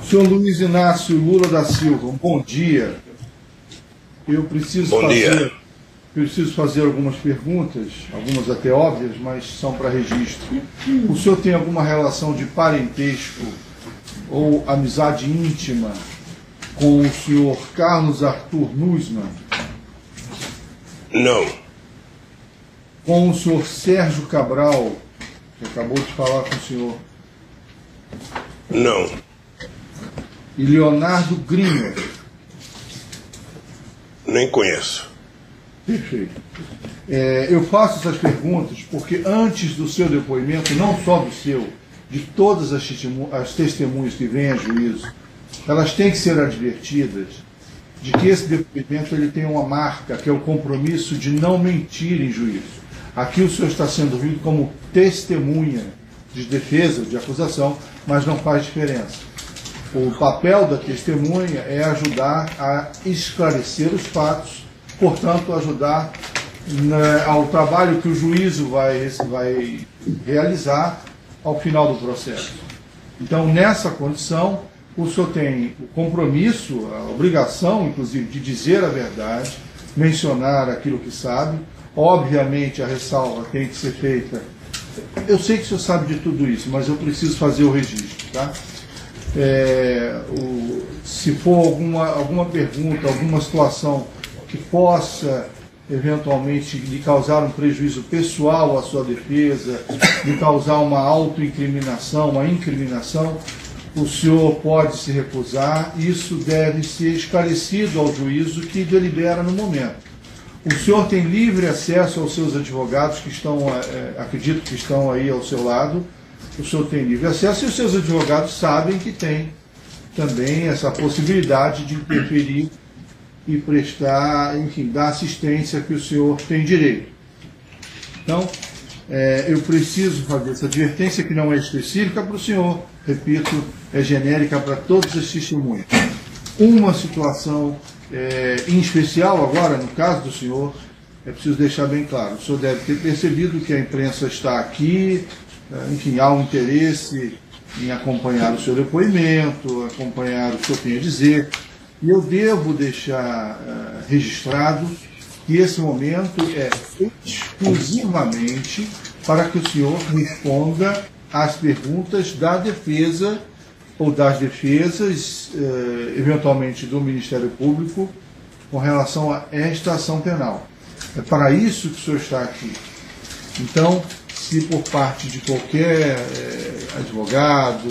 Senhor Luiz Inácio Lula da Silva, um bom dia. Eu preciso fazer algumas perguntas, algumas até óbvias, mas são para registro. O senhor tem alguma relação de parentesco ou amizade íntima com o senhor Carlos Arthur Nussmann? Não. Com o senhor Sérgio Cabral, que acabou de falar com o senhor? Não. E Leonardo Griner? Nem conheço. Perfeito. Eu faço essas perguntas porque antes do seu depoimento, não só do seu, de todas as testemunhas que vêm a juízo, elas têm que ser advertidas de que esse depoimento ele tem uma marca, que é o compromisso de não mentir em juízo. Aqui o senhor está sendo ouvido como testemunha de defesa, de acusação, mas não faz diferença. O papel da testemunha é ajudar a esclarecer os fatos, portanto, ajudar ao trabalho que o juízo vai realizar ao final do processo. Então, nessa condição, o senhor tem o compromisso, a obrigação, inclusive, de dizer a verdade, mencionar aquilo que sabe. Obviamente, a ressalva tem que ser feita. Eu sei que o senhor sabe de tudo isso, mas eu preciso fazer o registro, tá? Se for alguma pergunta, alguma situação que possa eventualmente lhe causar um prejuízo pessoal à sua defesa, lhe causar uma autoincriminação, uma incriminação, o senhor pode se recusar. Isso deve ser esclarecido ao juízo que delibera no momento. O senhor tem livre acesso aos seus advogados que estão, acredito que estão aí ao seu lado. O senhor tem livre acesso e os seus advogados sabem que tem também essa possibilidade de interferir e prestar, enfim, dar assistência que o senhor tem direito. Então, eu preciso fazer essa advertência que não é específica para o senhor, repito, é genérica para todos os testemunhos. Uma situação em especial agora, no caso do senhor, é preciso deixar bem claro, o senhor deve ter percebido que a imprensa está aqui, enfim, há um interesse em acompanhar o seu depoimento, acompanhar o que o senhor tem a dizer, e eu devo deixar registrado que esse momento é exclusivamente para que o senhor responda às perguntas da defesa ou das defesas, eventualmente do Ministério Público, com relação a esta ação penal. É para isso que o senhor está aqui. Então, se por parte de qualquer advogado,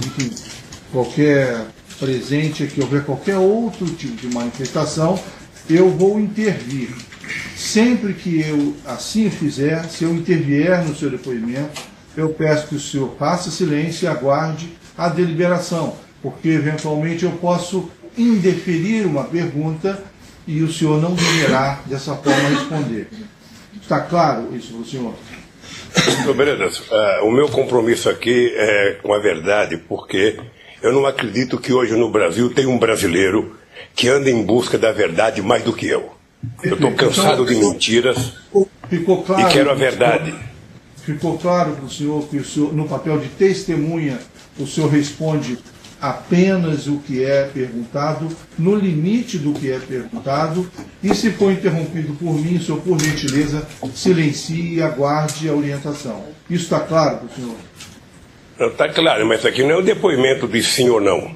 enfim, qualquer presente aqui, houver qualquer outro tipo de manifestação, eu vou intervir. Sempre que eu assim fizer, se eu intervier no seu depoimento, eu peço que o senhor faça silêncio e aguarde a deliberação, porque eventualmente eu posso indeferir uma pergunta e o senhor não deverá dessa forma responder. Está claro isso para o senhor? Bredas, o meu compromisso aqui é com a verdade, porque eu não acredito que hoje no Brasil tem um brasileiro que anda em busca da verdade mais do que eu. Eu estou cansado de mentiras e quero a verdade. Ficou claro para o senhor que o senhor, no papel de testemunha, o senhor responde apenas o que é perguntado, no limite do que é perguntado, e se for interrompido por mim, o senhor, por gentileza, silencie e aguarde a orientação. Isso está claro para o senhor? Está claro, mas aqui não é o depoimento de sim ou não.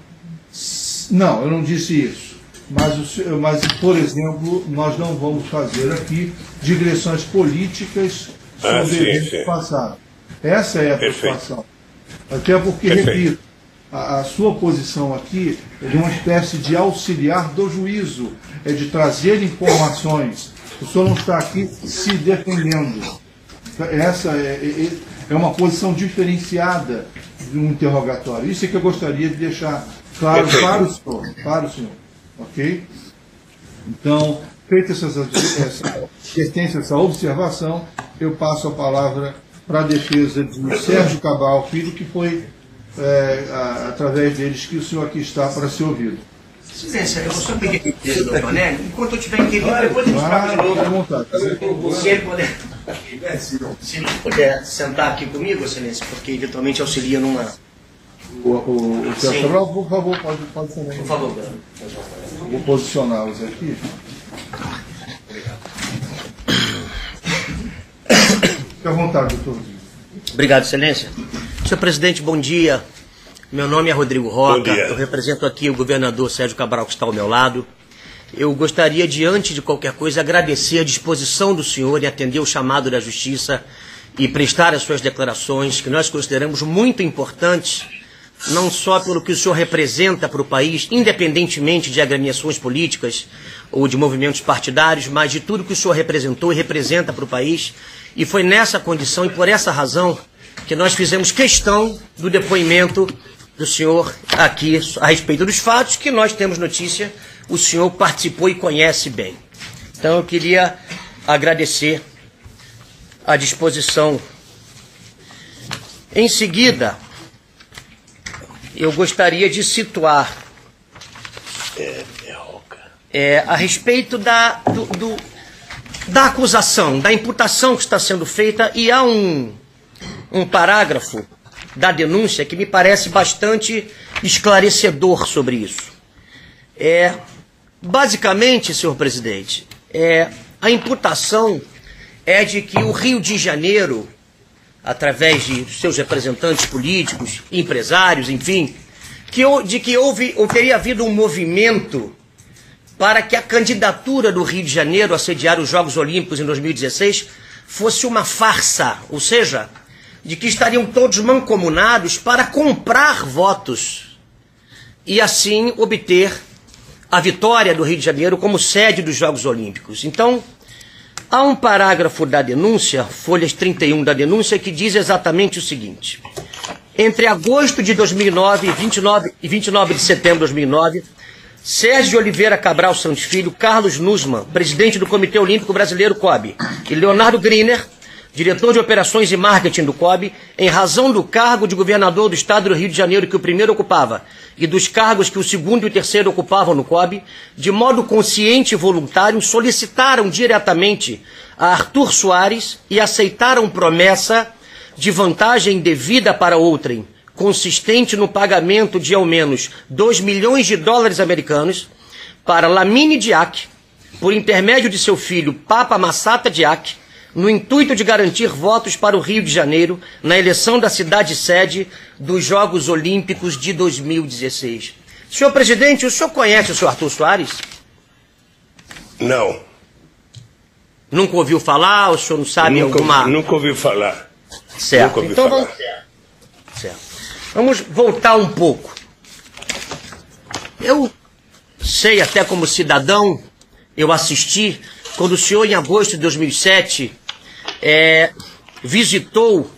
Não, eu não disse isso. Mas, por exemplo, nós não vamos fazer aqui digressões políticas sobre o passado. Essa é a preocupação. Até porque, repito, a sua posição aqui é de uma espécie de auxiliar do juízo, é de trazer informações. O senhor não está aqui se defendendo. Essa é uma posição diferenciada de um interrogatório. Isso é que eu gostaria de deixar claro para o senhor. Ok? Então, feita essa observação, eu passo a palavra para a defesa de Sérgio Cabral Filho, que foi através deles que o senhor aqui está para ser ouvido. Licença, eu vou só pedir a defesa do doutor Nélio, enquanto eu estiver entendendo, depois a gente fala de novo. À vontade. Se ele puder. Se puder sentar aqui comigo, Excelência, porque eventualmente auxilia numa... O senhor Cabral, por favor, pode sentar. Por favor, vou posicioná-los aqui. Fique à vontade, doutor. Obrigado, Excelência. Senhor presidente, bom dia. Meu nome é Rodrigo Roca. Eu represento aqui o governador Sérgio Cabral, que está ao meu lado. Eu gostaria de, antes de qualquer coisa, agradecer a disposição do senhor em atender o chamado da Justiça e prestar as suas declarações, que nós consideramos muito importantes, não só pelo que o senhor representa para o país, independentemente de agremiações políticas ou de movimentos partidários, mas de tudo que o senhor representou e representa para o país. E foi nessa condição e por essa razão que nós fizemos questão do depoimento do senhor aqui a respeito dos fatos que nós temos notícia, o senhor participou e conhece bem. Então eu queria agradecer a disposição. Em seguida, eu gostaria de situar a respeito da acusação, da imputação que está sendo feita, e há um parágrafo da denúncia que me parece bastante esclarecedor sobre isso. Basicamente, senhor presidente, a imputação é de que o Rio de Janeiro, através de seus representantes políticos, empresários, enfim, de que teria havido um movimento para que a candidatura do Rio de Janeiro a sediar os Jogos Olímpicos em 2016 fosse uma farsa, ou seja, de que estariam todos mancomunados para comprar votos e assim obter a vitória do Rio de Janeiro como sede dos Jogos Olímpicos. Então, há um parágrafo da denúncia, folhas 31 da denúncia, que diz exatamente o seguinte: entre agosto de 2009 e 29 de setembro de 2009, Sérgio Oliveira Cabral Santos Filho, Carlos Nussmann, presidente do Comitê Olímpico Brasileiro COB, e Leonardo Griner, diretor de operações e marketing do COB, em razão do cargo de governador do estado do Rio de Janeiro que o primeiro ocupava e dos cargos que o segundo e o terceiro ocupavam no COB, de modo consciente e voluntário, solicitaram diretamente a Arthur Soares e aceitaram promessa de vantagem devida para outrem, consistente no pagamento de ao menos 2 milhões de dólares americanos para Lamine Diak, por intermédio de seu filho Papa Massata Diak, no intuito de garantir votos para o Rio de Janeiro na eleição da cidade-sede dos Jogos Olímpicos de 2016. Senhor presidente, o senhor conhece o senhor Arthur Soares? Não. Nunca ouviu falar? O senhor não sabe alguma... Nunca ouvi falar. Certo. Nunca ouvi então falar. Vamos voltar um pouco. Eu sei, até como cidadão, eu assisti quando o senhor, em agosto de 2007, visitou,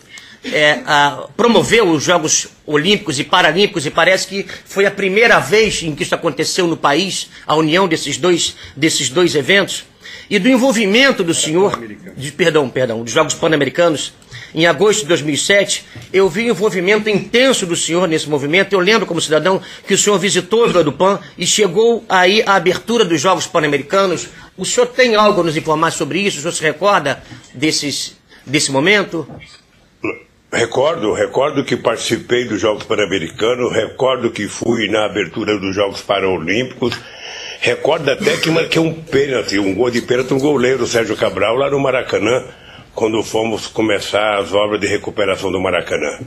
promoveu os Jogos Olímpicos e Paralímpicos, e parece que foi a primeira vez em que isso aconteceu no país, a união desses dois eventos, e do envolvimento do senhor, dos Jogos Pan-Americanos, em agosto de 2007, eu vi o envolvimento intenso do senhor nesse movimento. Eu lembro, como cidadão, que o senhor visitou a Vila do Pan e chegou aí à abertura dos Jogos Pan-Americanos. O senhor tem algo a nos informar sobre isso? O senhor se recorda desse momento? Recordo que participei dos Jogos Pan-Americanos, recordo que fui na abertura dos Jogos Paralímpicos, recordo até que marquei um pênalti, um gol de pênalti, um goleiro, Sérgio Cabral, lá no Maracanã, quando fomos começar as obras de recuperação do Maracanã.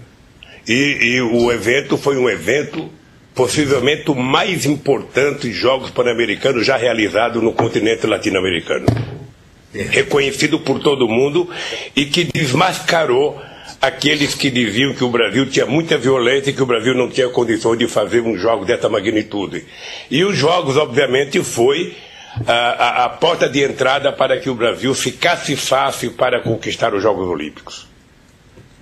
E o evento foi um evento possivelmente o mais importante Jogos Pan-Americanos já realizado no continente latino-americano. Reconhecido por todo mundo e que desmascarou aqueles que diziam que o Brasil tinha muita violência e que o Brasil não tinha condições de fazer um jogo dessa magnitude. E os Jogos, obviamente, foi a porta de entrada para que o Brasil ficasse fácil para conquistar os Jogos Olímpicos.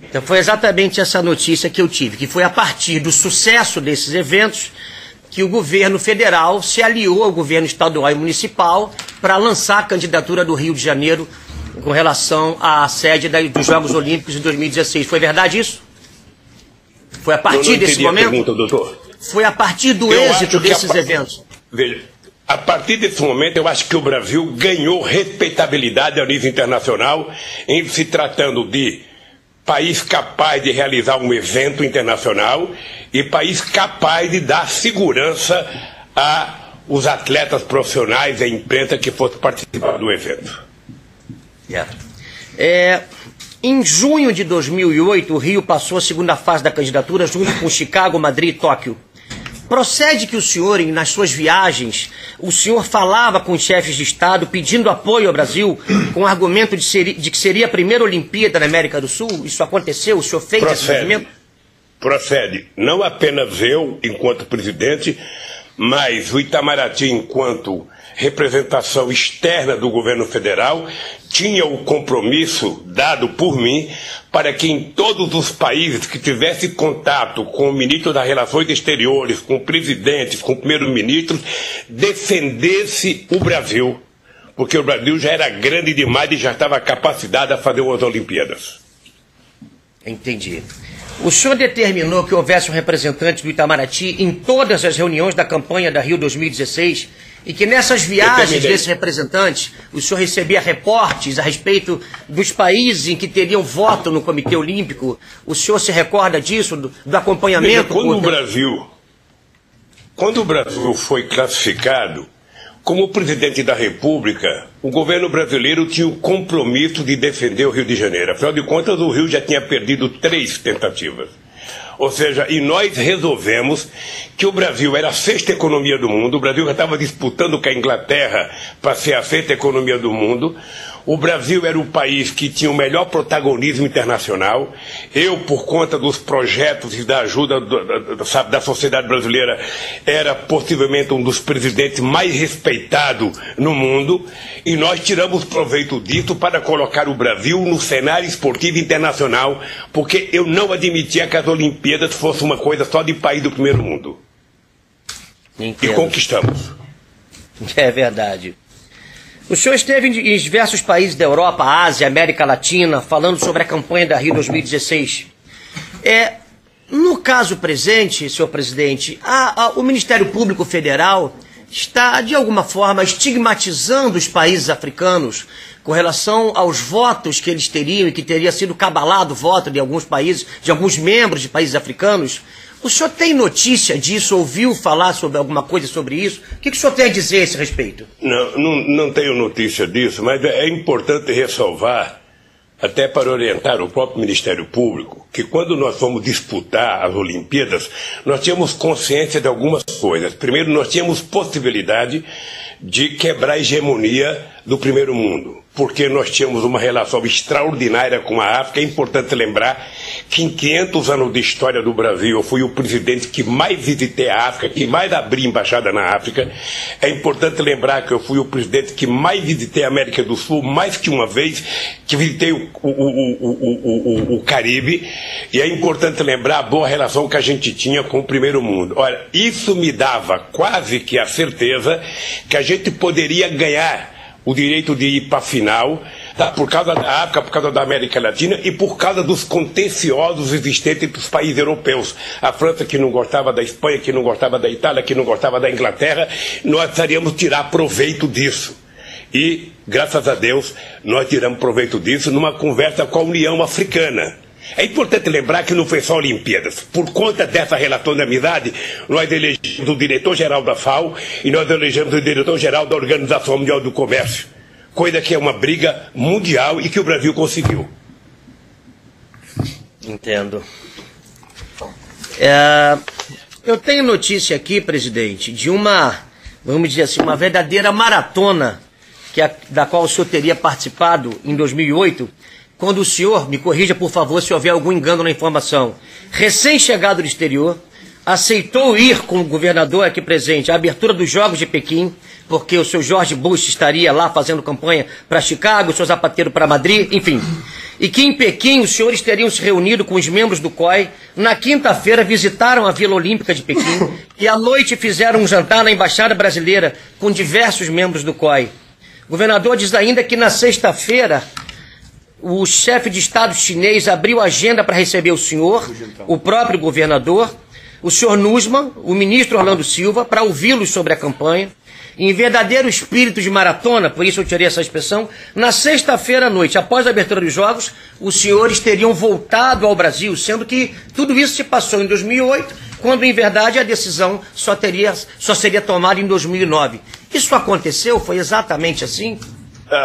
Então foi exatamente essa notícia que eu tive, que foi a partir do sucesso desses eventos que o governo federal se aliou ao governo estadual e municipal para lançar a candidatura do Rio de Janeiro com relação à sede dos Jogos Olímpicos de 2016. Foi verdade isso? Foi a partir desse momento? Pergunta, doutor. Foi a partir do êxito desses eventos. Veja, A partir desse momento, eu acho que o Brasil ganhou respeitabilidade ao nível internacional em se tratando de país capaz de realizar um evento internacional e país capaz de dar segurança aos atletas profissionais e à imprensa que fosse participar do evento. Em junho de 2008, o Rio passou a segunda fase da candidatura junto com Chicago, Madrid e Tóquio. Procede que o senhor, nas suas viagens, o senhor falava com os chefes de Estado pedindo apoio ao Brasil com o argumento de que seria a primeira Olimpíada na América do Sul? Isso aconteceu? O senhor fez esse movimento? Procede. Não apenas eu, enquanto presidente, mas o Itamaraty, enquanto representação externa do governo federal, tinha o compromisso dado por mim para que em todos os países que tivesse contato com o ministro das Relações Exteriores, com presidentes, com primeiros-ministros, defendesse o Brasil, porque o Brasil já era grande demais e já estava capacitado a fazer umas Olimpíadas. Entendi. O senhor determinou que houvesse um representante do Itamaraty em todas as reuniões da campanha da Rio 2016 e que nessas viagens desses representantes o senhor recebia reportes a respeito dos países em que teriam voto no Comitê Olímpico. O senhor se recorda disso, do acompanhamento? Quando o Brasil foi classificado como presidente da República, o governo brasileiro tinha o compromisso de defender o Rio de Janeiro. Afinal de contas, o Rio já tinha perdido 3 tentativas. Ou seja, e nós resolvemos que o Brasil era a 6ª economia do mundo, o Brasil já estava disputando com a Inglaterra para ser a 6ª economia do mundo, o Brasil era o país que tinha o melhor protagonismo internacional. Eu, por conta dos projetos e da ajuda da sociedade brasileira, era possivelmente um dos presidentes mais respeitados no mundo, e nós tiramos proveito disso para colocar o Brasil no cenário esportivo internacional, porque eu não admitia que as Olimpíadas fossem uma coisa só de país do primeiro mundo. Entendo. E conquistamos. É verdade. O senhor esteve em diversos países da Europa, Ásia, América Latina, falando sobre a campanha da Rio 2016. No caso presente, senhor presidente, o Ministério Público Federal está, de alguma forma, estigmatizando os países africanos com relação aos votos que eles teriam e que teria sido cabalado o voto de alguns países, de alguns membros de países africanos. O senhor tem notícia disso? Ouviu falar sobre alguma coisa sobre isso? O que o senhor tem a dizer a esse respeito? Não tenho notícia disso, mas é importante ressalvar, até para orientar o próprio Ministério Público, que quando nós fomos disputar as Olimpíadas, nós tínhamos consciência de algumas coisas. Primeiro, nós tínhamos possibilidade de quebrar a hegemonia do primeiro mundo, porque nós tínhamos uma relação extraordinária com a África. É importante lembrar que em 500 anos de história do Brasil, eu fui o presidente que mais visitei a África, que mais abri embaixada na África. É importante lembrar que eu fui o presidente que mais visitei a América do Sul, mais que uma vez, que visitei o Caribe. E é importante lembrar a boa relação que a gente tinha com o primeiro mundo. Olha, isso me dava quase que a certeza que a gente poderia ganhar o direito de ir para a final, por causa da África, por causa da América Latina e por causa dos contenciosos existentes entre os países europeus. A França, que não gostava da Espanha, que não gostava da Itália, que não gostava da Inglaterra, nós precisaríamos tirar proveito disso. E, graças a Deus, nós tiramos proveito disso numa conversa com a União Africana. É importante lembrar que não foi só Olimpíadas. Por conta dessa relação de amizade, nós elegemos o diretor-geral da FAO e nós elegemos o diretor-geral da Organização Mundial do Comércio. Coisa que é uma briga mundial e que o Brasil conseguiu. Entendo. Eu tenho notícia aqui, presidente, de uma, vamos dizer assim, uma verdadeira maratona da qual o senhor teria participado em 2008, quando o senhor, me corrija por favor se houver algum engano na informação, recém-chegado do exterior, aceitou ir com o governador aqui presente à abertura dos Jogos de Pequim, porque o seu George Bush estaria lá fazendo campanha para Chicago, o seu Zapatero para Madrid, enfim. E que em Pequim os senhores teriam se reunido com os membros do COI, na quinta-feira visitaram a Vila Olímpica de Pequim e à noite fizeram um jantar na Embaixada Brasileira com diversos membros do COI. O governador diz ainda que na sexta-feira o chefe de Estado chinês abriu a agenda para receber o senhor, o próprio governador, o senhor Nussmann, o ministro Orlando Silva, para ouvi-los sobre a campanha, em verdadeiro espírito de maratona, por isso eu tirei essa expressão, na sexta-feira à noite, após a abertura dos Jogos, os senhores teriam voltado ao Brasil, sendo que tudo isso se passou em 2008, quando em verdade a decisão só seria tomada em 2009. Isso aconteceu? Foi exatamente assim?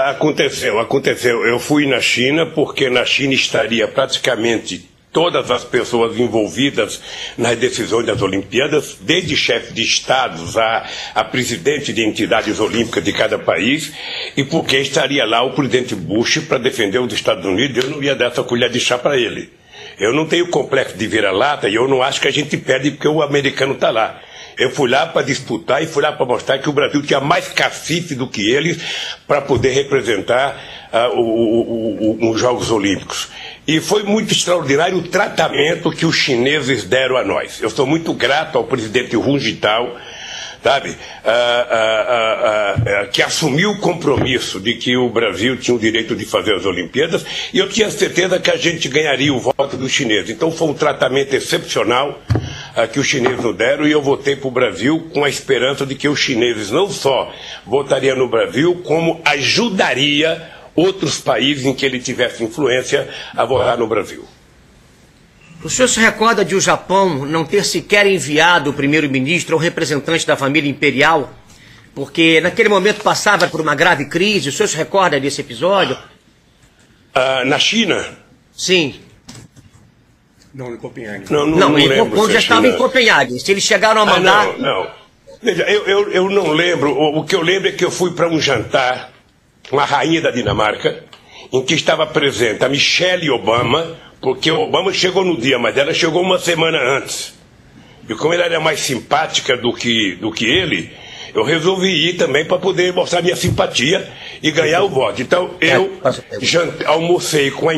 Aconteceu. Eu fui na China porque na China estaria praticamente todas as pessoas envolvidas nas decisões das Olimpíadas, desde chefes de estados a presidente de entidades olímpicas de cada país, e porque estaria lá o presidente Bush para defender os Estados Unidos. Eu não ia dar essa colher de chá para ele. Eu não tenho complexo de vira-lata e eu não acho que a gente perde porque o americano está lá. Eu fui lá para disputar e fui lá para mostrar que o Brasil tinha mais cacife do que eles para poder representar os Jogos Olímpicos. E foi muito extraordinário o tratamento que os chineses deram a nós. Eu sou muito grato ao presidente Hu Jintao, sabe, que assumiu o compromisso de que o Brasil tinha o direito de fazer as Olimpíadas, e eu tinha certeza que a gente ganharia o voto dos chineses. Então foi um tratamento excepcional que os chineses nos deram, e eu votei para o Brasil com a esperança de que os chineses não só votariam no Brasil, como ajudaria outros países em que ele tivesse influência a votar no Brasil. O senhor se recorda de o Japão não ter sequer enviado o primeiro-ministro ou representante da família imperial, porque naquele momento passava por uma grave crise? O senhor se recorda desse episódio? Na China? Sim. Não, em Copenhague. Não lembro. Quando já estava em Copenhague. Se eles chegaram a mandar... Não. Veja, eu não lembro. O que eu lembro é que eu fui para um jantar com a rainha da Dinamarca, em que estava presente a Michelle Obama, porque Obama chegou no dia, mas ela chegou uma semana antes. E como ela era mais simpática do que ele, eu resolvi ir também para poder mostrar minha simpatia e ganhar o voto. Então eu almocei com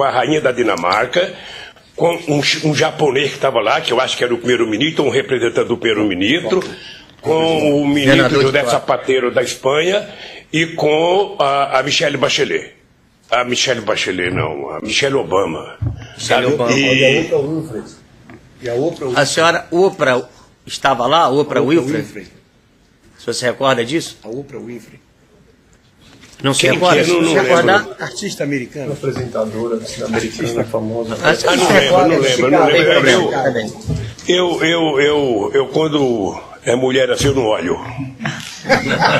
a rainha da Dinamarca, com um japonês que estava lá, que eu acho que era o primeiro-ministro, um representante do primeiro-ministro, com o ministro José Zapatero da Espanha e com a Michelle Bachelet. A Michelle Obama. Michelle Obama. E a Oprah A senhora Oprah estava lá? Oprah Winfrey? O senhor se recorda disso? A Oprah Winfrey. Não se recorda? Não se recordar? Artista americana. Apresentadora americana famosa. Não lembro. Eu quando é mulher assim, eu não olho.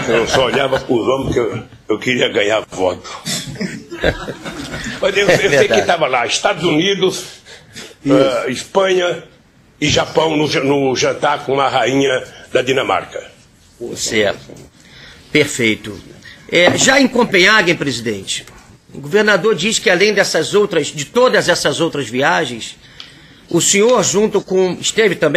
Eu só olhava para os homens porque eu queria ganhar voto. Mas eu sei que estava lá, Estados Unidos, Espanha e Japão no jantar com a rainha da Dinamarca. Certo. Perfeito. Já em Copenhague, presidente, o governador diz que além de todas essas outras viagens, o senhor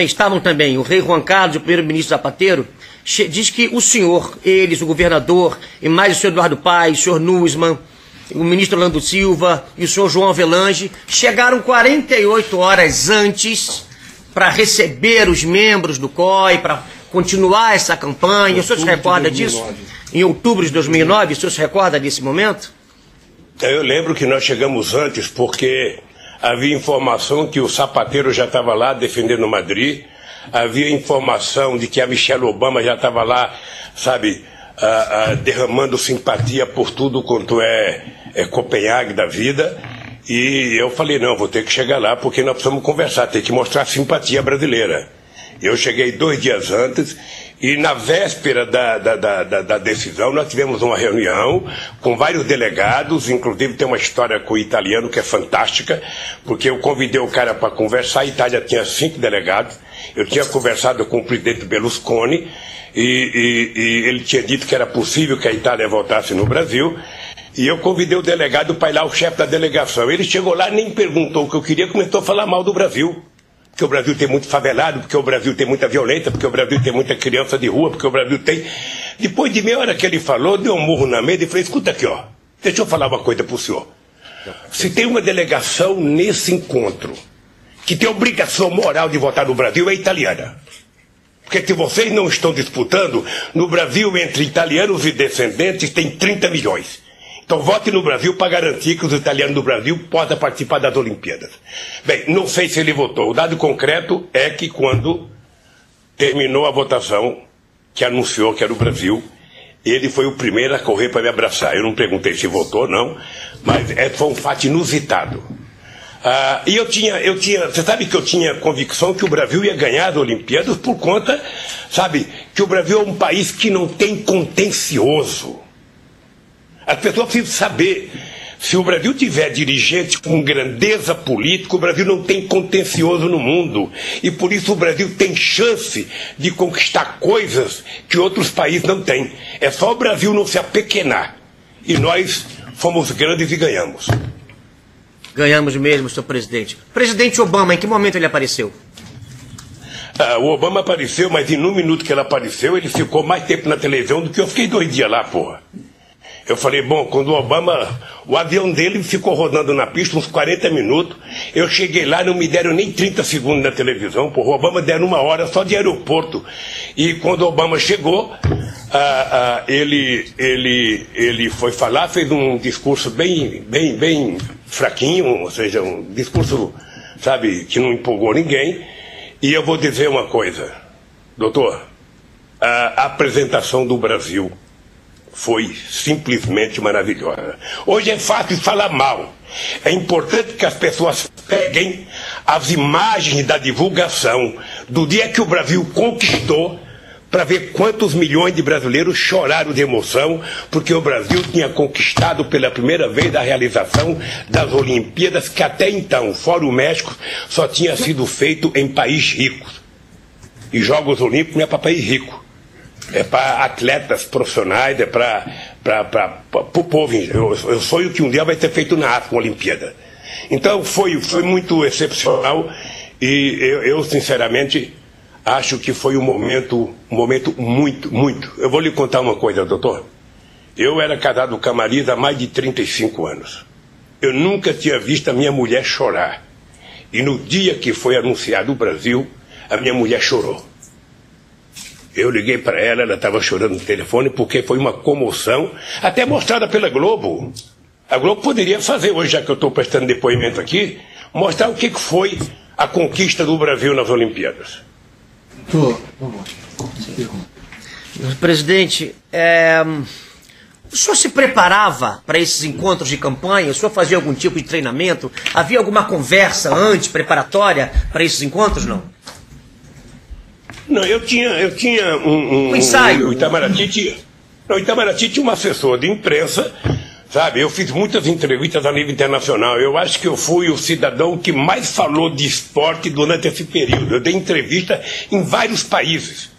estavam também o rei Juan Carlos e o primeiro-ministro Zapatero, diz que o senhor, o governador, e mais o senhor Eduardo Paes, o senhor Nussmann, o ministro Orlando Silva e o senhor João Avelange chegaram 48 horas antes para receber os membros do COI, para continuar essa campanha. O senhor se recorda disso? Em outubro de 2009, o senhor se recorda desse momento? Eu lembro que nós chegamos antes porque havia informação que o Zapatero já estava lá defendendo Madrid, havia informação de que a Michelle Obama já estava lá, sabe, derramando simpatia por tudo quanto é Copenhague da vida, e eu falei, não, vou ter que chegar lá porque nós precisamos conversar, tem que mostrar simpatia brasileira. Eu cheguei 2 dias antes e na véspera da decisão nós tivemos uma reunião com vários delegados, inclusive tem uma história com o italiano que é fantástica, porque eu convidei o cara para conversar, a Itália tinha 5 delegados, eu tinha conversado com o presidente Berlusconi e ele tinha dito que era possível que a Itália voltasse no Brasil, e eu convidei o delegado para ir lá, o chefe da delegação. Ele chegou lá, nem perguntou o que eu queria, começou a falar mal do Brasil. Porque o Brasil tem muito favelado, porque o Brasil tem muita violência, porque o Brasil tem muita criança de rua, porque o Brasil tem... Depois de meia hora que ele falou, deu um murro na mesa e falei, escuta aqui, ó, deixa eu falar uma coisa pro senhor. Se tem uma delegação nesse encontro que tem obrigação moral de votar no Brasil, é italiana. Porque se vocês não estão disputando, no Brasil, entre italianos e descendentes, tem 30 milhões. Então vote no Brasil para garantir que os italianos do Brasil possam participar das Olimpíadas. Bem, não sei se ele votou. O dado concreto é que quando terminou a votação, que anunciou que era o Brasil, ele foi o primeiro a correr para me abraçar. Eu não perguntei se votou, não, mas foi um fato inusitado. E você sabe que eu tinha convicção que o Brasil ia ganhar as Olimpíadas por conta, sabe, que o Brasil é um país que não tem contencioso. As pessoas precisam saber, se o Brasil tiver dirigente com grandeza política, o Brasil não tem contencioso no mundo. E por isso o Brasil tem chance de conquistar coisas que outros países não têm. É só o Brasil não se apequenar. E nós fomos grandes e ganhamos. Ganhamos mesmo, senhor presidente. Presidente Obama, em que momento ele apareceu? O Obama apareceu, mas em um minuto que ele apareceu, ele ficou mais tempo na televisão do que eu fiquei 2 dias lá, porra. Eu falei, bom, quando o Obama, o avião dele ficou rodando na pista uns 40 minutos, eu cheguei lá, não me deram nem 30 segundos na televisão, porra, o Obama deram 1 hora só de aeroporto. E quando o Obama chegou, ele foi falar, fez um discurso bem fraquinho, ou seja, um discurso, sabe, que não empolgou ninguém. E eu vou dizer uma coisa, doutor, a apresentação do Brasil foi simplesmente maravilhosa. Hoje é fácil falar mal. É importante que as pessoas peguem as imagens da divulgação do dia que o Brasil conquistou, para ver quantos milhões de brasileiros choraram de emoção, porque o Brasil tinha conquistado pela primeira vez a realização das Olimpíadas, que até então, fora o México, só tinha sido feito em países ricos. E Jogos Olímpicos não é para país rico. É para atletas profissionais, é para o povo. Eu sonho que um dia vai ter feito na África uma Olimpíada. Então foi muito excepcional e eu sinceramente acho que foi um momento muito. Eu vou lhe contar uma coisa, doutor. Eu era casado com a Marisa há mais de 35 anos. Eu nunca tinha visto a minha mulher chorar. E no dia que foi anunciado o Brasil, a minha mulher chorou. Eu liguei para ela, ela estava chorando no telefone, porque foi uma comoção, até mostrada pela Globo. A Globo poderia fazer, hoje, já que eu estou prestando depoimento aqui, mostrar o que foi a conquista do Brasil nas Olimpíadas. Presidente, o senhor se preparava para esses encontros de campanha? O senhor fazia algum tipo de treinamento? Havia alguma conversa antes, preparatória, para esses encontros, não? Não, eu tinha um ensaio. O Itamaraty tinha um assessor de imprensa, sabe? Eu fiz muitas entrevistas a nível internacional. Eu acho que eu fui o cidadão que mais falou de esporte durante esse período. Eu dei entrevista em vários países.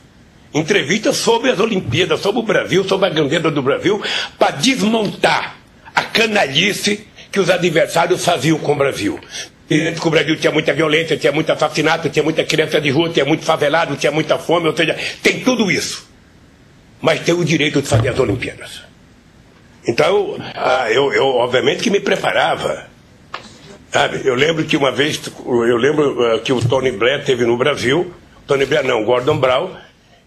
Entrevistas sobre as Olimpíadas, sobre o Brasil, sobre a grandeza do Brasil, para desmontar a canalice que os adversários faziam com o Brasil. Que o Brasil tinha muita violência, tinha muito assassinato, tinha muita criança de rua, tinha muito favelado, tinha muita fome, ou seja, tem tudo isso. Mas tem o direito de fazer as Olimpíadas. Então, eu obviamente que me preparava. Sabe? Eu lembro que uma vez, que o Tony Blair esteve no Brasil, Tony Blair não, Gordon Brown,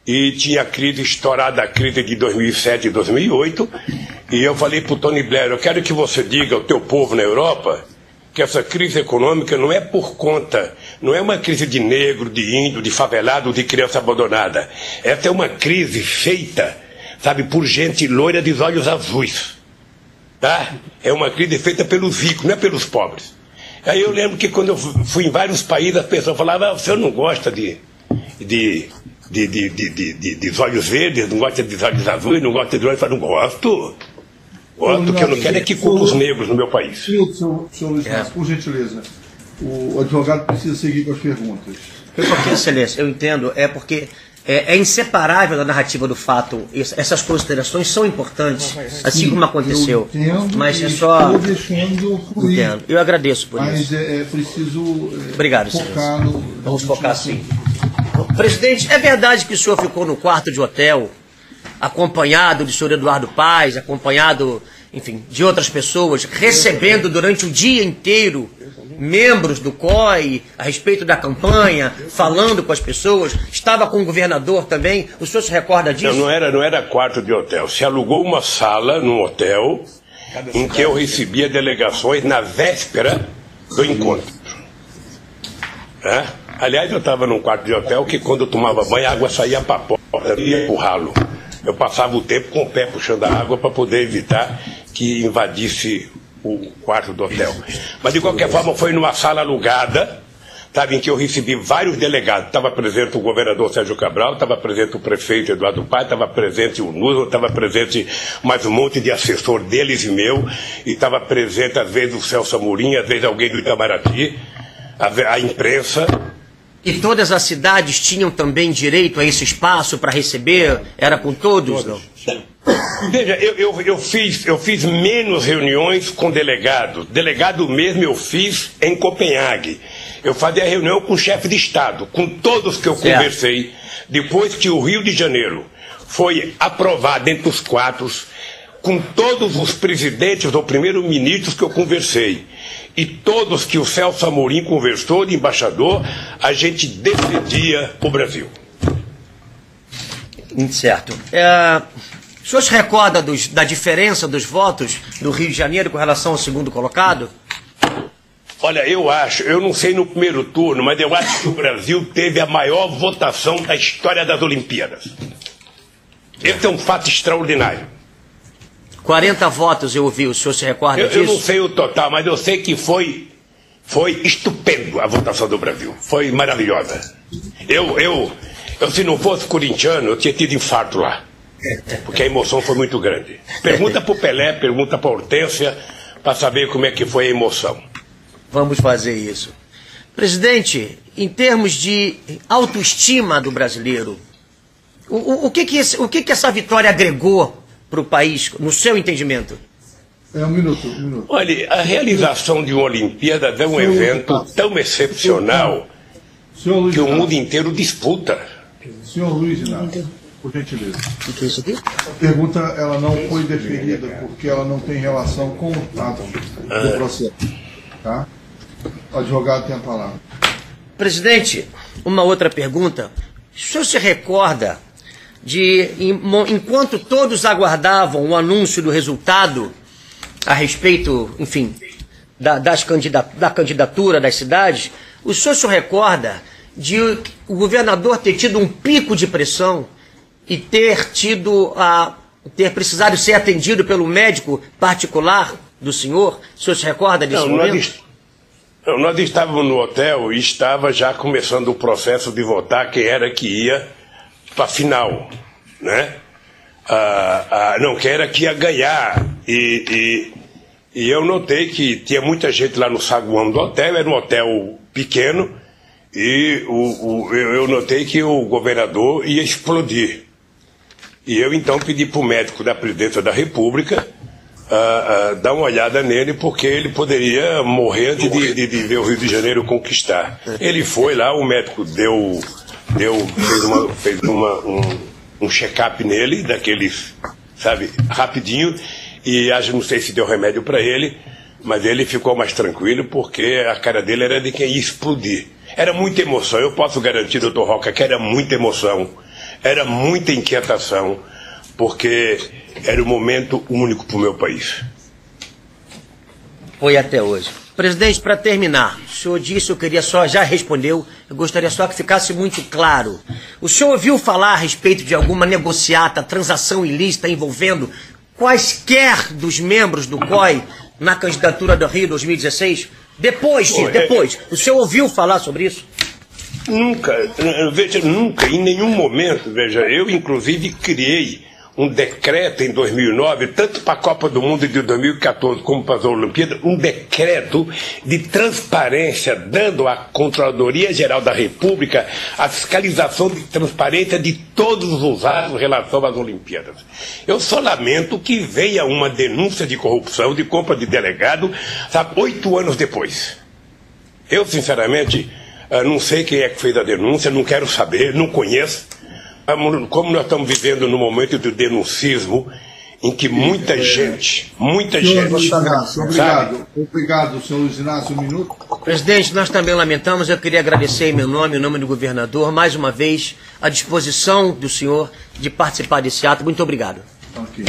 e tinha a crise estourada, a crise de 2007 e 2008, e eu falei para o Tony Blair, eu quero que você diga ao teu povo na Europa que essa crise econômica não é por conta, não é uma crise de negro, de índio, de favelado, de criança abandonada. Essa é uma crise feita, sabe, por gente loira de olhos azuis. Tá? É uma crise feita pelos ricos, não é pelos pobres. Aí eu lembro que quando eu fui em vários países, as pessoas falavam, o senhor não gosta de olhos verdes, não gosta de olhos azuis, não gosta de olhos... Eu falei, não gosto. O que eu não quero é que culpe os negros no meu país. Senhor Luiz Inácio, por gentileza, o advogado precisa seguir com as perguntas. Excelência, eu entendo, porque é inseparável da narrativa do fato. Essas considerações são importantes, assim como aconteceu. Eu entendo, mas é só. Estou deixando fluir. Entendo. Eu agradeço por isso. Mas é preciso Obrigado, focar no. Vamos focar sim. Presidente, é verdade que o senhor ficou no quarto de hotel, acompanhado do senhor Eduardo Paes, acompanhado, enfim, de outras pessoas, recebendo durante o dia inteiro membros do COI a respeito da campanha, falando com as pessoas, estava com o governador também, o senhor se recorda disso? Não era quarto de hotel, se alugou uma sala num hotel em que eu recebia delegações na véspera do encontro. Aliás, eu estava num quarto de hotel que quando eu tomava banho a água saía para fora. eu ia empurrá-lo. Eu passava o tempo com o pé puxando a água para poder evitar que invadisse o quarto do hotel. Mas, de qualquer forma, foi numa sala alugada, sabe, em que eu recebi vários delegados. Estava presente o governador Sérgio Cabral, estava presente o prefeito Eduardo Paes, estava presente o Nuno, estava presente mais um monte de assessor deles e meu, e estava presente, às vezes, o Celso Amorim, às vezes alguém do Itamaraty, a imprensa. E todas as cidades tinham também direito a esse espaço para receber? Era com todos, não? Veja, eu fiz menos reuniões com delegados. Delegado mesmo eu fiz em Copenhague. Eu fazia reunião com o chefe de Estado, com todos que eu conversei. Depois que o Rio de Janeiro foi aprovado entre os quatro, com todos os presidentes ou primeiros-ministros que eu conversei, e todos que o Celso Amorim conversou de embaixador, a gente defendia o Brasil. Certo. O senhor se recorda da diferença dos votos do Rio de Janeiro com relação ao segundo colocado? Olha, eu não sei no primeiro turno, mas eu acho que o Brasil teve a maior votação da história das Olimpíadas. Esse é um fato extraordinário. 40 votos eu ouvi, o senhor se recorda disso? Eu não sei o total, mas eu sei que foi estupendo a votação do Brasil. Foi maravilhosa. Eu se não fosse corintiano, eu tinha tido infarto lá. Porque a emoção foi muito grande. Pergunta para o Pelé, pergunta para a Hortência, para saber como é que foi a emoção. Vamos fazer isso. Presidente, em termos de autoestima do brasileiro, o que essa vitória agregou para o país, no seu entendimento? Um minuto. Olha, a realização de uma Olimpíada é um evento tão excepcional que o mundo inteiro disputa. Senhor Luiz Inácio, por gentileza. O que é isso aqui? A pergunta ela não foi deferida porque ela não tem relação com o ato do processo. Tá? O advogado tem a palavra. Presidente, uma outra pergunta. O senhor se recorda de, enquanto todos aguardavam o anúncio do resultado a respeito, enfim, da candidatura das cidades, o senhor se recorda de o governador ter tido um pico de pressão e ter precisado ser atendido pelo médico particular do senhor? O senhor se recorda desse momento? Nós estávamos no hotel e estava já começando o processo de votar quem era que ia para a final, né? Quem era que ia ganhar. E eu notei que tinha muita gente lá no saguão do hotel, era um hotel pequeno, e eu notei que o governador ia explodir. E eu então pedi para o médico da presidência da República dar uma olhada nele, porque ele poderia morrer antes de ver o Rio de Janeiro conquistar. Ele foi lá, o médico fez um check-up nele, daqueles, sabe, rapidinho, e não sei se deu remédio para ele, mas ele ficou mais tranquilo, porque a cara dele era de quem ia explodir. Era muita emoção, eu posso garantir, doutor Roca, que era muita emoção, era muita inquietação, porque era um momento único para o meu país. Foi até hoje. Presidente, para terminar, o senhor disse, já respondeu, eu gostaria só que ficasse muito claro. O senhor ouviu falar a respeito de alguma negociata, transação ilícita envolvendo quaisquer dos membros do COI na candidatura do Rio 2016? Depois. O senhor ouviu falar sobre isso? Nunca, em nenhum momento, eu inclusive criei um decreto em 2009, tanto para a Copa do Mundo de 2014 como para as Olimpíadas, um decreto de transparência, dando à Controladoria Geral da República a fiscalização de transparência de todos os atos em relação às Olimpíadas. Eu só lamento que venha uma denúncia de corrupção, de compra de delegado, 8 anos depois. Eu, sinceramente, não sei quem é que fez a denúncia, não quero saber, não conheço. Como nós estamos vivendo num momento de denuncismo, em que muita gente... Obrigado, senhor Luiz Inácio, um minuto. Presidente, nós também lamentamos, eu queria agradecer em meu nome, em nome do governador, mais uma vez, a disposição do senhor de participar desse ato. Muito obrigado. Okay.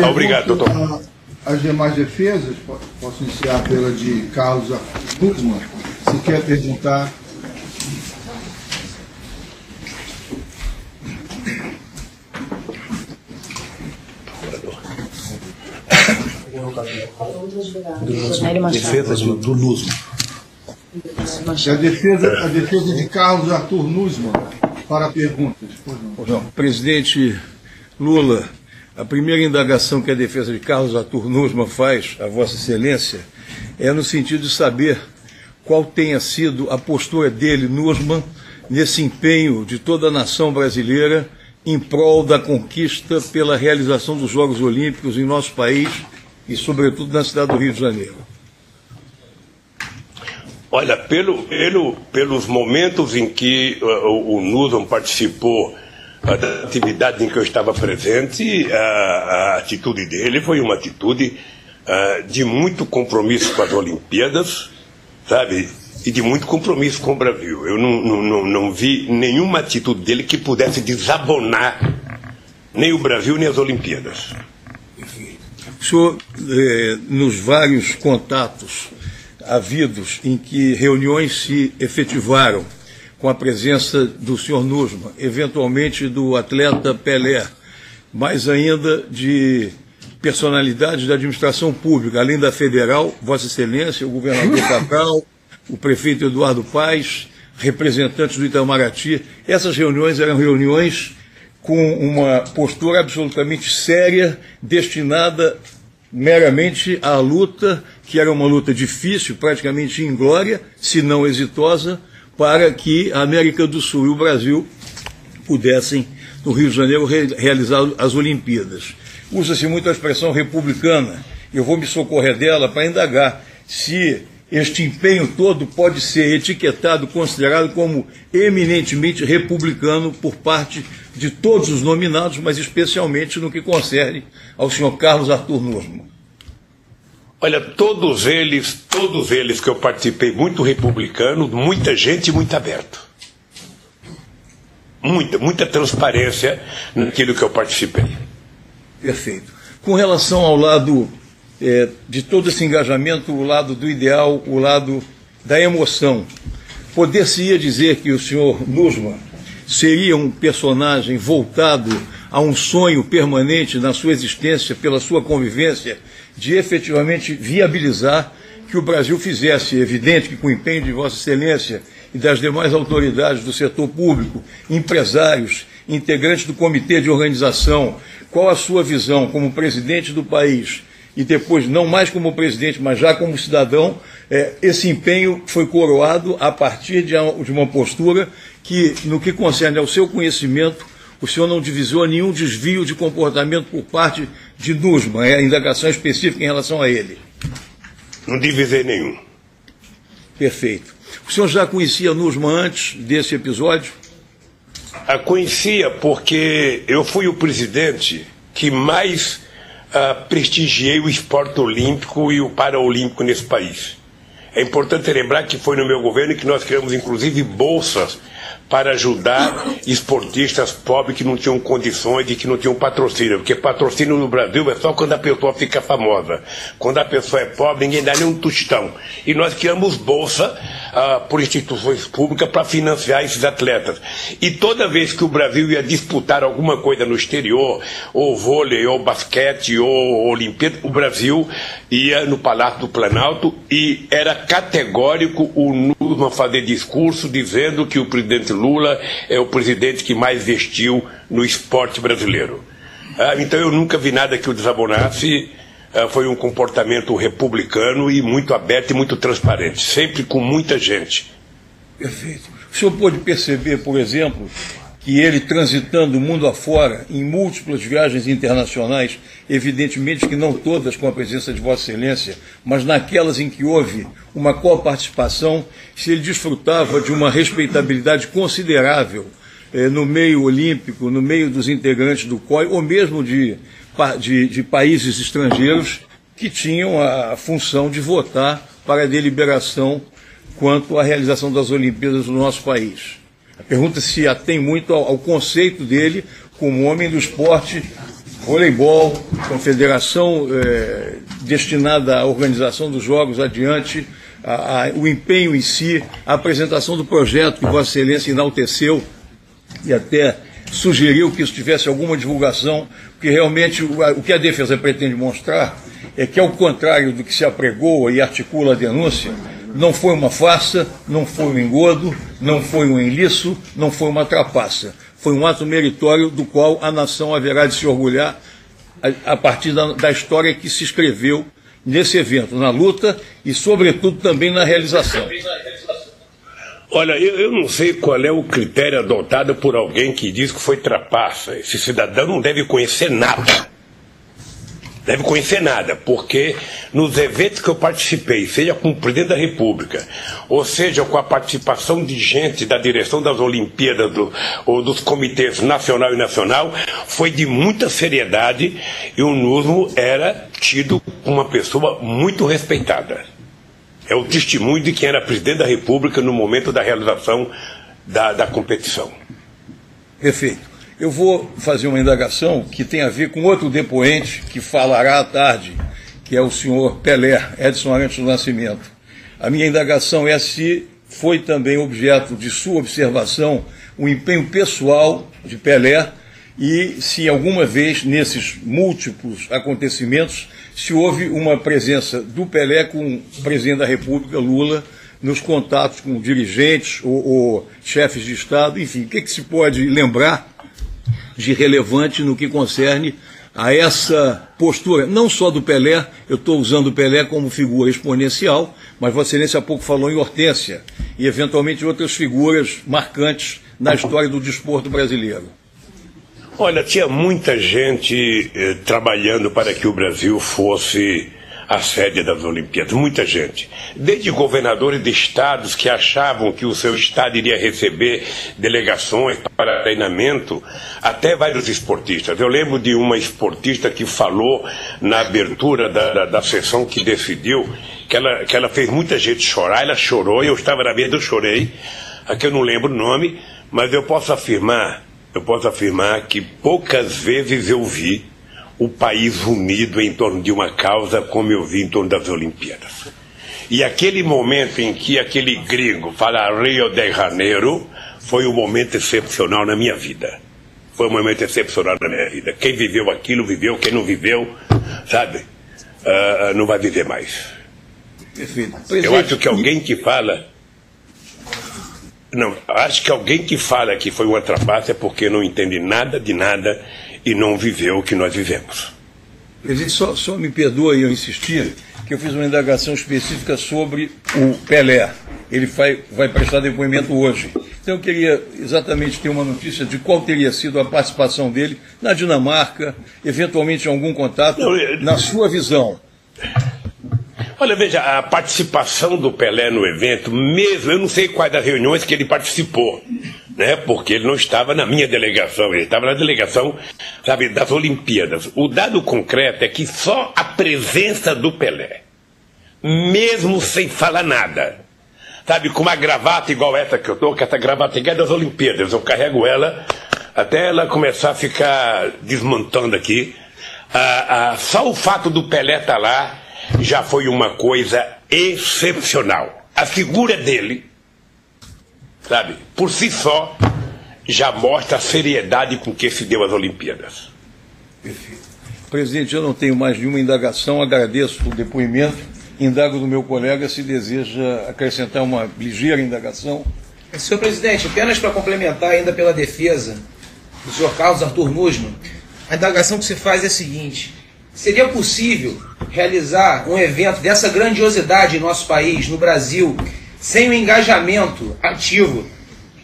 Obrigado, doutor. As demais defesas, posso iniciar pela de Carlos Guzman, se quer perguntar... Defesa do Nussmann. A defesa de Carlos Arthur Nussmann para perguntas. Não, presidente Lula, a primeira indagação que a defesa de Carlos Arthur Nussmann faz a Vossa Excelência é no sentido de saber qual tenha sido a postura dele, Nussmann, nesse empenho de toda a nação brasileira em prol da conquista pela realização dos Jogos Olímpicos em nosso país e, sobretudo, na cidade do Rio de Janeiro. Olha, pelos momentos em que o Nussmann participou da atividade em que eu estava presente, a atitude dele foi uma atitude de muito compromisso com as Olimpíadas, sabe? E de muito compromisso com o Brasil. Eu não vi nenhuma atitude dele que pudesse desabonar nem o Brasil nem as Olimpíadas. O senhor, nos vários contatos havidos em que reuniões se efetivaram com a presença do senhor Nussmann, eventualmente do atleta Pelé, mais ainda de personalidades da administração pública, além da federal, Vossa Excelência, o governador Cabral, o prefeito Eduardo Paes, representantes do Itamaraty. Essas reuniões eram reuniões com uma postura absolutamente séria, destinada meramente à luta, que era uma luta difícil, praticamente inglória, se não exitosa, para que a América do Sul e o Brasil pudessem, no Rio de Janeiro, realizar as Olimpíadas. Usa-se muito a expressão republicana. Eu vou me socorrer dela para indagar se este empenho todo pode ser etiquetado, considerado como eminentemente republicano por parte de todos os nominados, mas especialmente no que concerne ao senhor Carlos Arthur Nussmann. Olha, todos eles que eu participei, muito republicano, muita gente muito aberto. Muita transparência naquilo que eu participei. Perfeito. Com relação ao lado de todo esse engajamento, o lado do ideal, o lado da emoção, poder-se-ia dizer que o senhor Nussmann seria um personagem voltado a um sonho permanente na sua existência, pela sua convivência, de efetivamente viabilizar que o Brasil fizesse, evidente que com o empenho de Vossa Excelência e das demais autoridades do setor público, empresários, integrantes do comitê de organização, qual a sua visão como presidente do país e depois, não mais como presidente, mas já como cidadão, esse empenho foi coroado a partir de uma postura que, no que concerne ao seu conhecimento, o senhor não divisou nenhum desvio de comportamento por parte de Nussmann, a indagação específica em relação a ele. Não divisei nenhum. Perfeito. O senhor já conhecia Nussmann antes desse episódio? A conhecia porque eu fui o presidente que mais prestigiei o esporte olímpico e o paraolímpico nesse país. É importante lembrar que foi no meu governo que nós criamos, inclusive, bolsas para ajudar esportistas pobres que não tinham condições e que não tinham patrocínio, porque patrocínio no Brasil é só quando a pessoa fica famosa. Quando a pessoa é pobre, ninguém dá nem um tostão. E nós criamos bolsa por instituições públicas para financiar esses atletas. E toda vez que o Brasil ia disputar alguma coisa no exterior, ou vôlei, ou basquete, ou Olimpíada, o Brasil ia no Palácio do Planalto e era categórico o Nussmann fazer discurso dizendo que o presidente Lula é o presidente que mais investiu no esporte brasileiro. Então eu nunca vi nada que o desabonasse. Foi um comportamento republicano e muito aberto e muito transparente, sempre com muita gente. Perfeito. O senhor pôde perceber, por exemplo, que ele transitando o mundo afora, em múltiplas viagens internacionais, evidentemente que não todas com a presença de Vossa Excelência, mas naquelas em que houve uma coparticipação, se ele desfrutava de uma respeitabilidade considerável no meio olímpico, no meio dos integrantes do COI, ou mesmo de países estrangeiros que tinham a função de votar para a deliberação quanto à realização das Olimpíadas no nosso país. A pergunta se atém muito ao conceito dele como homem do esporte, voleibol, confederação destinada à organização dos Jogos adiante, o empenho em si, a apresentação do projeto que Vossa Excelência enalteceu e até sugeriu que isso tivesse alguma divulgação, porque realmente o que a defesa pretende mostrar é que, ao contrário do que se apregoa e articula a denúncia, não foi uma farsa, não foi um engodo, não foi um enliço, não foi uma trapaça. Foi um ato meritório do qual a nação haverá de se orgulhar a partir da história que se escreveu nesse evento, na luta e, sobretudo, também na realização. Olha, eu não sei qual é o critério adotado por alguém que diz que foi trapaça. Esse cidadão não deve conhecer nada. Deve conhecer nada, porque nos eventos que eu participei, seja com o presidente da República, ou seja com a participação de gente da direção das Olimpíadas ou dos comitês nacional e nacional, foi de muita seriedade e o Nusmo era tido como uma pessoa muito respeitada. É o testemunho de quem era presidente da República no momento da realização da competição. Perfeito. Eu vou fazer uma indagação que tem a ver com outro depoente que falará à tarde, que é o senhor Pelé, Edson Arantes do Nascimento. A minha indagação é se foi também objeto de sua observação o empenho pessoal de Pelé e se alguma vez, nesses múltiplos acontecimentos, se houve uma presença do Pelé com o presidente da República, Lula, nos contatos com dirigentes ou chefes de Estado, enfim, o que se pode lembrar de relevante no que concerne a essa postura, não só do Pelé, eu estou usando o Pelé como figura exponencial, mas Vossa Excelência há pouco falou em Hortência e eventualmente outras figuras marcantes na história do desporto brasileiro. Olha, tinha muita gente trabalhando para que o Brasil fosse a sede das Olimpíadas, muita gente. Desde governadores de estados que achavam que o seu estado iria receber delegações para treinamento, até vários esportistas. Eu lembro de uma esportista que falou na abertura da sessão que decidiu que ela fez muita gente chorar, ela chorou, eu estava na mesa, eu chorei, aqui eu não lembro o nome, mas eu posso afirmar que poucas vezes eu vi o país unido em torno de uma causa como eu vi em torno das Olimpíadas. E aquele momento em que aquele gringo fala Rio de Janeiro foi um momento excepcional na minha vida. Foi um momento excepcional na minha vida. Quem viveu aquilo, viveu. Quem não viveu, sabe, não vai viver mais. Perfeito. Eu acho que alguém que fala... Não, acho que alguém que fala que foi uma trapaça é porque não entende nada de nada e não viveu o que nós vivemos. Presidente, só me perdoe eu insistir, que eu fiz uma indagação específica sobre o Pelé. Ele vai prestar depoimento hoje. Então eu queria exatamente ter uma notícia de qual teria sido a participação dele na Dinamarca, eventualmente algum contato, na sua visão. Olha, veja, a participação do Pelé no evento, mesmo, eu não sei quais das reuniões que ele participou, né, porque ele não estava na minha delegação, ele estava na delegação, sabe, das Olimpíadas. O dado concreto é que só a presença do Pelé, mesmo sem falar nada, sabe, com uma gravata igual essa que eu estou, que essa gravata é das Olimpíadas, eu carrego ela até ela começar a ficar desmontando aqui, só o fato do Pelé estar lá, já foi uma coisa excepcional. A figura dele, sabe, por si só, já mostra a seriedade com que se deu as Olimpíadas. Perfeito. Presidente, eu não tenho mais nenhuma indagação, agradeço o depoimento, indago do meu colega se deseja acrescentar uma ligeira indagação. Senhor presidente, apenas para complementar ainda pela defesa do senhor Carlos Arthur Nussmann, a indagação que se faz é a seguinte: seria possível realizar um evento dessa grandiosidade em nosso país, no Brasil, sem o engajamento ativo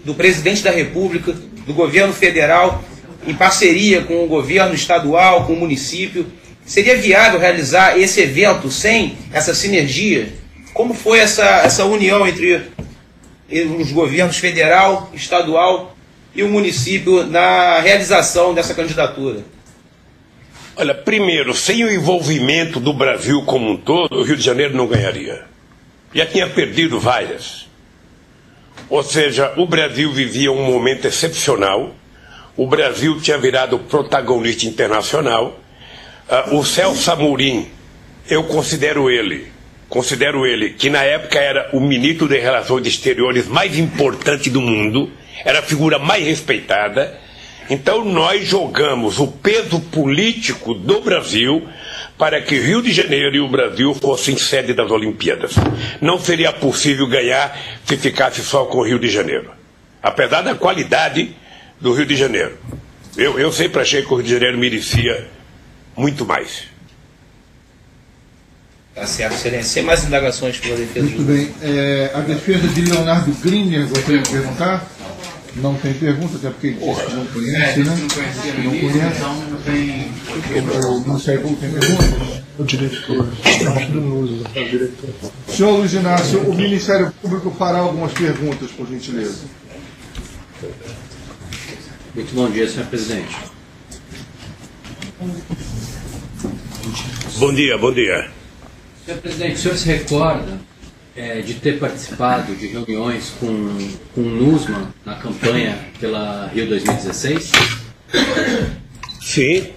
do presidente da República, do governo federal, em parceria com o governo estadual, com o município? Seria viável realizar esse evento sem essa sinergia? Como foi essa união entre os governos federal, estadual e o município na realização dessa candidatura? Olha, primeiro, sem o envolvimento do Brasil como um todo, o Rio de Janeiro não ganharia. Já tinha perdido várias. Ou seja, o Brasil vivia um momento excepcional, o Brasil tinha virado protagonista internacional. O Celso Amorim, eu considero ele, que na época era o ministro de Relações Exteriores mais importante do mundo, era a figura mais respeitada. Então nós jogamos o peso político do Brasil para que Rio de Janeiro e o Brasil fossem sede das Olimpíadas. Não seria possível ganhar se ficasse só com o Rio de Janeiro. Apesar da qualidade do Rio de Janeiro. Eu sempre achei que o Rio de Janeiro merecia muito mais. Tá certo, excelência. Sem mais indagações pela defesa. Muito bem. A defesa de Leonardo Griner, gostaria de perguntar? Não tem pergunta, até porque ele disse que não conhece, né? Não conhece. O Ministério Público tem pergunta? O diretor. Senhor Luiz Inácio, o Ministério Público fará algumas perguntas, por gentileza. Muito bom dia, senhor presidente. Bom dia, bom dia. Senhor presidente, o senhor se recorda de ter participado de reuniões com o NUSMA na campanha pela Rio 2016? Sim.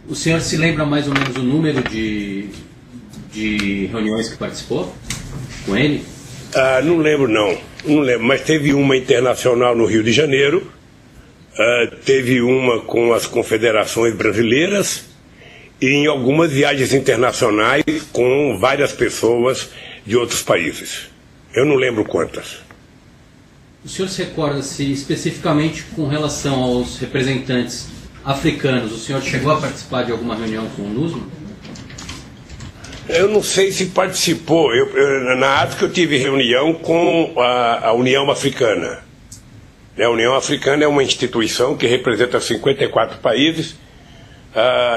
O senhor se lembra mais ou menos o número de reuniões que participou com ele? Não lembro, não. Não lembro, mas teve uma internacional no Rio de Janeiro, teve uma com as confederações brasileiras e em algumas viagens internacionais com várias pessoas de outros países. Eu não lembro quantas. O senhor se recorda se especificamente com relação aos representantes africanos, o senhor chegou a participar de alguma reunião com o NUSMA? Eu não sei se participou. Na África eu tive reunião com a União Africana. A União Africana é uma instituição que representa 54 países.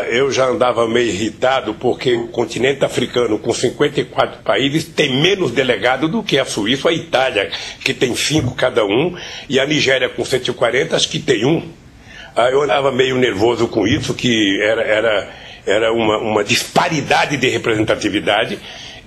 Eu já andava meio irritado porque o continente africano, com 54 países, tem menos delegado do que a Suíça, a Itália, que tem 5 cada um, e a Nigéria, com 140, acho que tem 1. Eu andava meio nervoso com isso, que era uma disparidade de representatividade,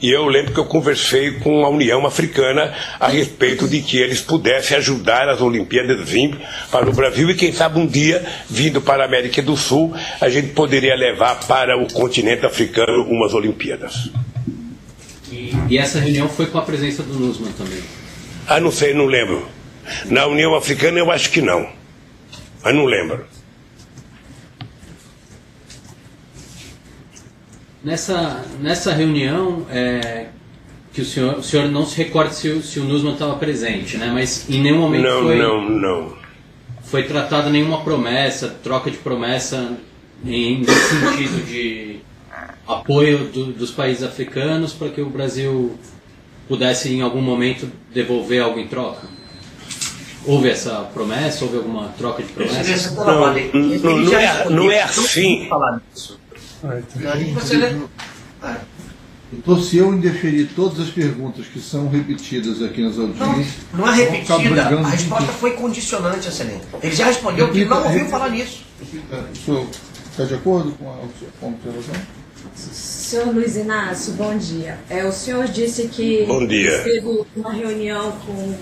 e eu lembro que eu conversei com a União Africana a respeito de que eles pudessem ajudar as Olimpíadas vindo para o Brasil e quem sabe um dia, vindo para a América do Sul, a gente poderia levar para o continente africano umas Olimpíadas. E essa reunião foi com a presença do NUSMA também? Não sei, não lembro. Na União Africana eu acho que não, mas não lembro. Nessa reunião, que o senhor não se recorda se o NUSMA estava presente, né? Mas em nenhum momento foi tratada nenhuma promessa, troca de promessa nesse sentido de apoio dos países africanos para que o Brasil pudesse em algum momento devolver algo em troca? Houve essa promessa? Houve alguma troca de promessa? Não é assim. Então, se eu indeferir todas as perguntas que são repetidas aqui nas audiências... Não é repetida, a resposta foi condicionante, excelente. Ele já respondeu que não ouviu falar nisso. O senhor está de acordo com a observação? Senhor Luiz Inácio, bom dia. O senhor disse que teve uma reunião com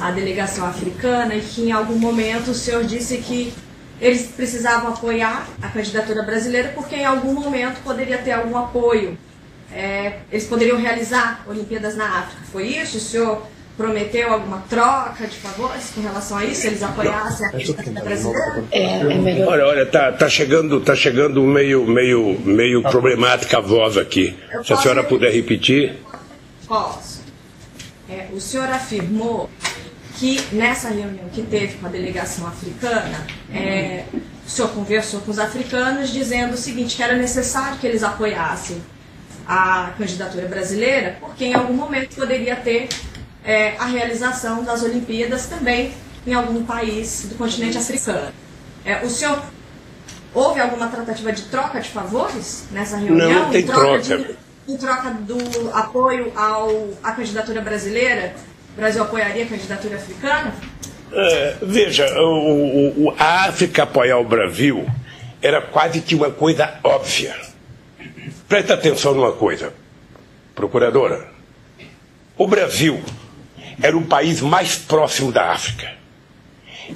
a delegação africana e que em algum momento o senhor disse que eles precisavam apoiar a candidatura brasileira porque em algum momento poderia ter algum apoio. Eles poderiam realizar Olimpíadas na África. Foi isso? O senhor prometeu alguma troca de favores com relação a isso? Eles apoiassem a candidatura brasileira? Olha, tá chegando meio problemática a voz aqui. Se a senhora puder repetir. Posso. O senhor afirmou que nessa reunião que teve com a delegação africana, o senhor conversou com os africanos dizendo o seguinte, que era necessário que eles apoiassem a candidatura brasileira, porque em algum momento poderia ter a realização das Olimpíadas também em algum país do continente africano. O senhor, houve alguma tratativa de troca de favores nessa reunião? Não tem troca. Em troca do apoio à candidatura brasileira, o Brasil apoiaria a candidatura africana? Veja, a África apoiar o Brasil era quase que uma coisa óbvia. Presta atenção numa coisa, procuradora. O Brasil era o país mais próximo da África.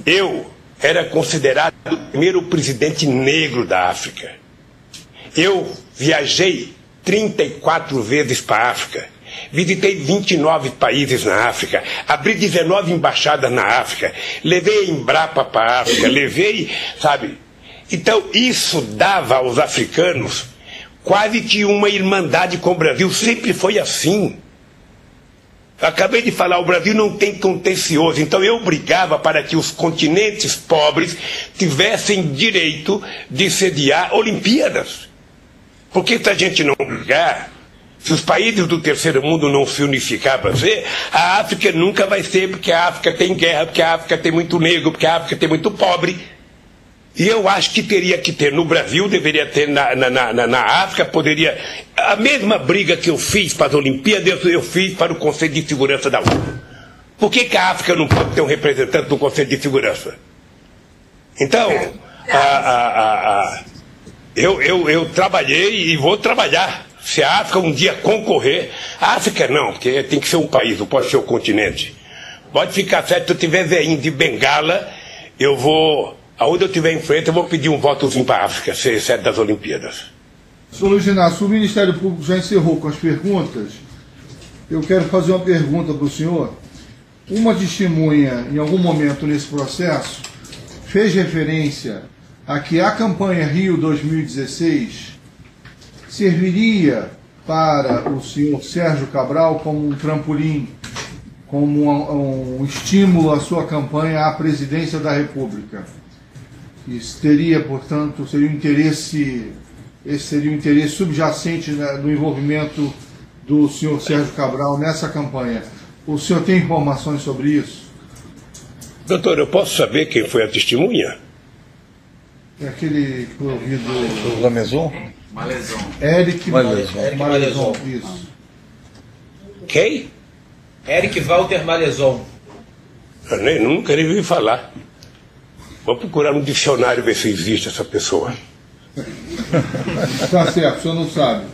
Eu era considerado o primeiro presidente negro da África. Eu viajei 34 vezes para a África. Visitei 29 países na África, abri 19 embaixadas na África, levei a Embrapa para a África, sabe? Então isso dava aos africanos quase que uma irmandade com o Brasil, sempre foi assim. Acabei de falar, o Brasil não tem contencioso, então eu brigava para que os continentes pobres tivessem direito de sediar Olimpíadas. Porque se a gente não brigar, se os países do terceiro mundo não se unificar para ser, a África nunca vai ser, porque a África tem guerra, porque a África tem muito negro, porque a África tem muito pobre. E eu acho que teria que ter no Brasil, deveria ter na África, poderia... A mesma briga que eu fiz para as Olimpíadas, eu fiz para o Conselho de Segurança da ONU. Por que a África não pode ter um representante do Conselho de Segurança? Então, eu trabalhei e vou trabalhar. Se a África um dia concorrer... A África não, porque tem que ser um país, não pode ser um continente. Pode ficar certo, se eu tiver veinho de bengala, eu vou... Aonde eu estiver em frente, eu vou pedir um votozinho para a África, ser sede das Olimpíadas. Senhor Luiz Inácio, o Ministério Público já encerrou com as perguntas. Eu quero fazer uma pergunta para o senhor. Uma testemunha, em algum momento nesse processo, fez referência a que a campanha Rio 2016 serviria para o senhor Sérgio Cabral como um trampolim, como um estímulo à sua campanha à presidência da República. Isso teria, portanto, esse seria o interesse subjacente, né, do envolvimento do senhor Sérgio Cabral nessa campanha. O senhor tem informações sobre isso? Doutor, eu posso saber quem foi a testemunha? É aquele que eu ouvi do... Lamezon? Malezon. Eric Malezon, isso. Quem? Eric Walter Malezon. Eu nunca nem ouvi falar. Vou procurar no dicionário ver se existe essa pessoa. Está certo, o senhor não sabe.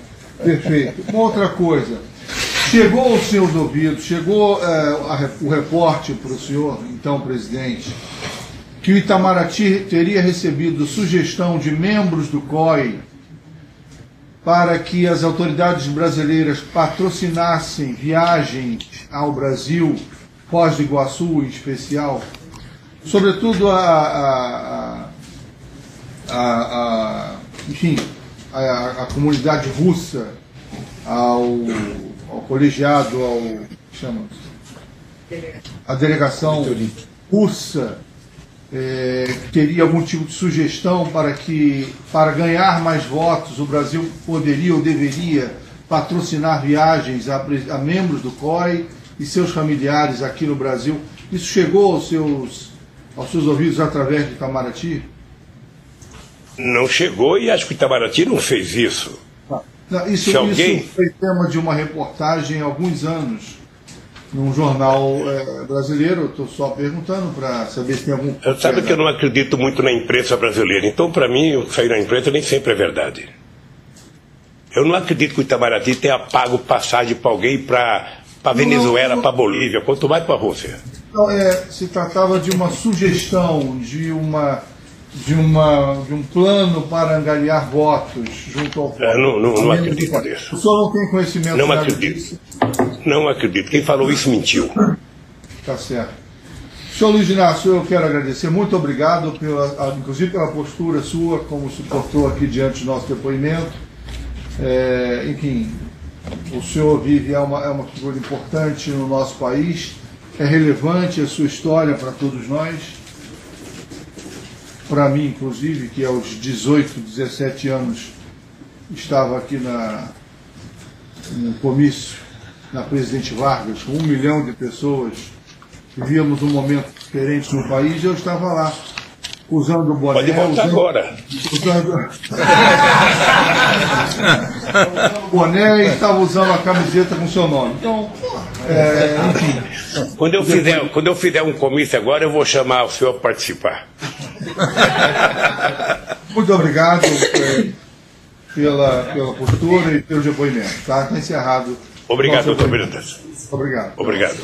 Perfeito. Uma outra coisa. Chegou aos seus ouvidos, chegou o reporte para o senhor, então presidente, que o Itamaraty teria recebido sugestão de membros do COI para que as autoridades brasileiras patrocinassem viagens ao Brasil, Foz do Iguaçu em especial, sobretudo enfim, a comunidade russa, ao colegiado, a delegação russa, teria algum tipo de sugestão para ganhar mais votos, o Brasil poderia ou deveria patrocinar viagens a membros do COI e seus familiares aqui no Brasil. Isso chegou aos seus ouvidos através de Itamaraty? Não chegou, e acho que o Itamaraty não fez isso. Não, isso foi tema de uma reportagem há alguns anos, num jornal brasileiro. Eu estou só perguntando para saber se tem algum... Sabe que eu não acredito muito na imprensa brasileira, então para mim, eu sair na imprensa nem sempre é verdade. Eu não acredito que o Itamaraty tenha pago passagem para alguém para Venezuela, para Bolívia, quanto mais para a Rússia. Então, se tratava de uma sugestão, de um plano para angariar votos junto ao povo. Não acredito nisso. O senhor não tem conhecimento? Não acredito. Não acredito. Quem falou isso mentiu. Tá certo. Senhor Luiz Inácio, eu quero agradecer. Muito obrigado, inclusive pela postura sua, como suportou aqui diante do nosso depoimento. Enfim, o senhor vive, é uma figura importante no nosso país, é relevante a sua história para todos nós. Para mim, inclusive, que aos 18, 17 anos estava aqui no comício, na Presidente Vargas, com 1 milhão de pessoas, vivíamos um momento diferente no país, e eu estava lá, usando o boné... Pode voltar agora. Usando o boné e estava usando a camiseta com seu nome. Então, enfim... Quando eu fizer um comício agora, eu vou chamar o senhor para participar. Muito obrigado pela postura e pelo depoimento. Está encerrado. Obrigado, doutor Bernardo. Obrigado. Obrigado.